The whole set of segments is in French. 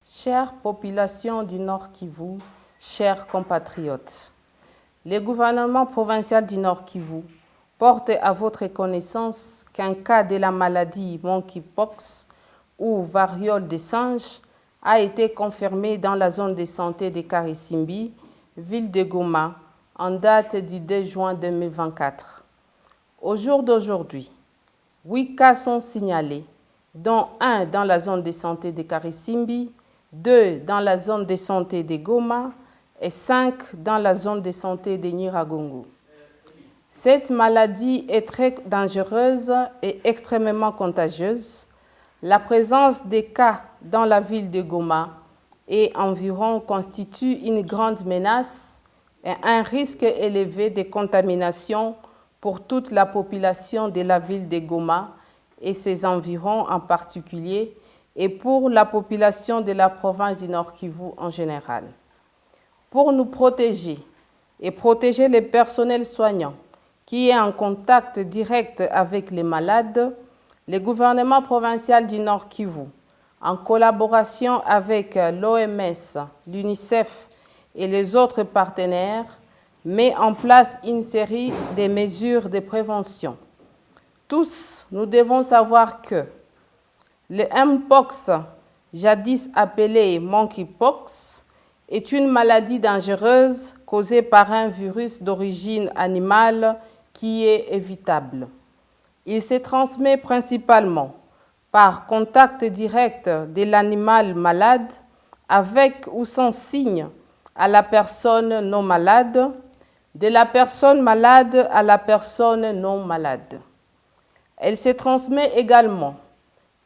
Chère population du Nord Kivu, chers compatriotes, le gouvernement provincial du Nord Kivu porte à votre connaissance qu'un cas de la maladie monkeypox ou variole des singes a été confirmé dans la zone de santé de Karisimbi, ville de Goma, en date du 2 juin 2024. Au jour d'aujourd'hui, 8 cas sont signalés, dont un dans la zone de santé de Karisimbi, 2 dans la zone de santé de Goma et 5 dans la zone de santé de Nyiragongo. Cette maladie est très dangereuse et extrêmement contagieuse. La présence des cas dans la ville de Goma et environ constitue une grande menace et un risque élevé de contamination pour toute la population de la ville de Goma et ses environs en particulier, et pour la population de la province du Nord Kivu en général. Pour nous protéger et protéger les personnels soignants qui est en contact direct avec les malades, le gouvernement provincial du Nord Kivu, en collaboration avec l'OMS, l'UNICEF et les autres partenaires, met en place une série de mesures de prévention. Tous, nous devons savoir que le Mpox, jadis appelé monkeypox, est une maladie dangereuse causée par un virus d'origine animale qui est évitable. Il se transmet principalement par contact direct de l'animal malade avec ou sans signe à la personne non malade, de la personne malade à la personne non malade. Elle se transmet également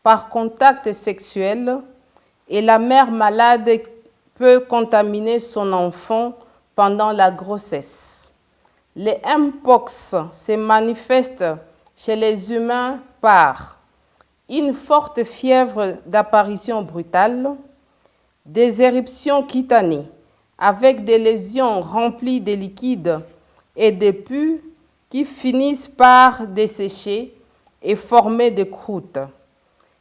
par contact sexuel et la mère malade peut contaminer son enfant pendant la grossesse. Le Mpox se manifeste chez les humains par une forte fièvre d'apparition brutale, des éruptions cutanées avec des lésions remplies de liquide et de pus qui finissent par dessécher et former des croûtes.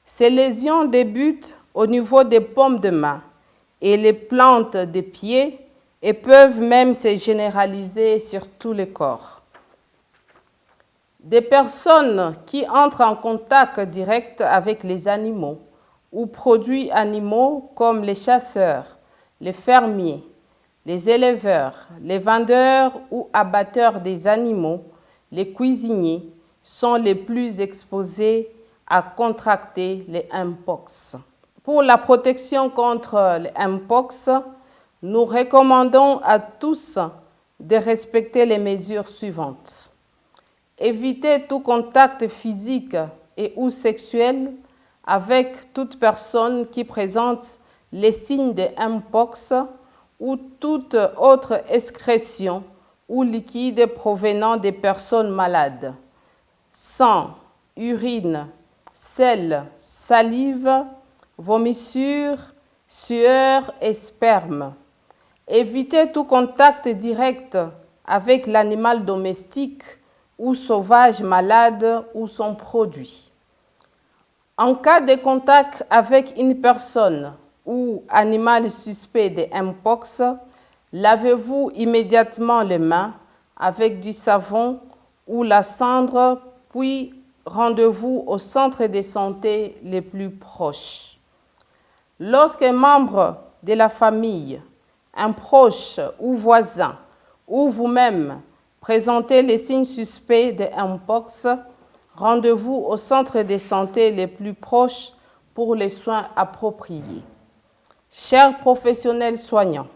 Ces lésions débutent au niveau des paumes de main et les plantes des pieds et peuvent même se généraliser sur tout le corps. Des personnes qui entrent en contact direct avec les animaux ou produits animaux comme les chasseurs, les fermiers, les éleveurs, les vendeurs ou abatteurs des animaux, les cuisiniers sont les plus exposés à contracter le Mpox. Pour la protection contre le Mpox, nous recommandons à tous de respecter les mesures suivantes. Éviter tout contact physique et ou sexuel avec toute personne qui présente les signes de Mpox ou toute autre excrétion ou liquide provenant des personnes malades. Sang, urine, sel, salive, vomissures, sueur et sperme. Évitez tout contact direct avec l'animal domestique ou sauvage malade ou son produit. En cas de contact avec une personne ou animal suspect de Mpox, lavez-vous immédiatement les mains avec du savon ou la cendre, puis rendez-vous au centre de santé les plus proches. Lorsqu'un membre de la famille, un proche ou voisin, ou vous-même présentez les signes suspects de Mpox, rendez-vous au centre de santé les plus proches pour les soins appropriés. Chers professionnels soignants,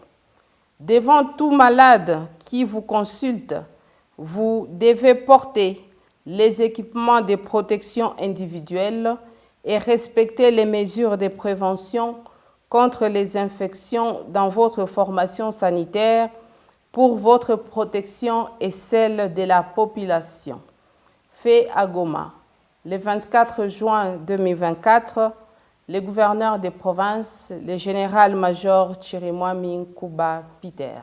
devant tout malade qui vous consulte, vous devez porter les équipements de protection individuelle et respecter les mesures de prévention contre les infections dans votre formation sanitaire pour votre protection et celle de la population. Fait à Goma, le 24 juin 2024, le gouverneur des provinces, le général-major Chirimwami Nkuba Peter.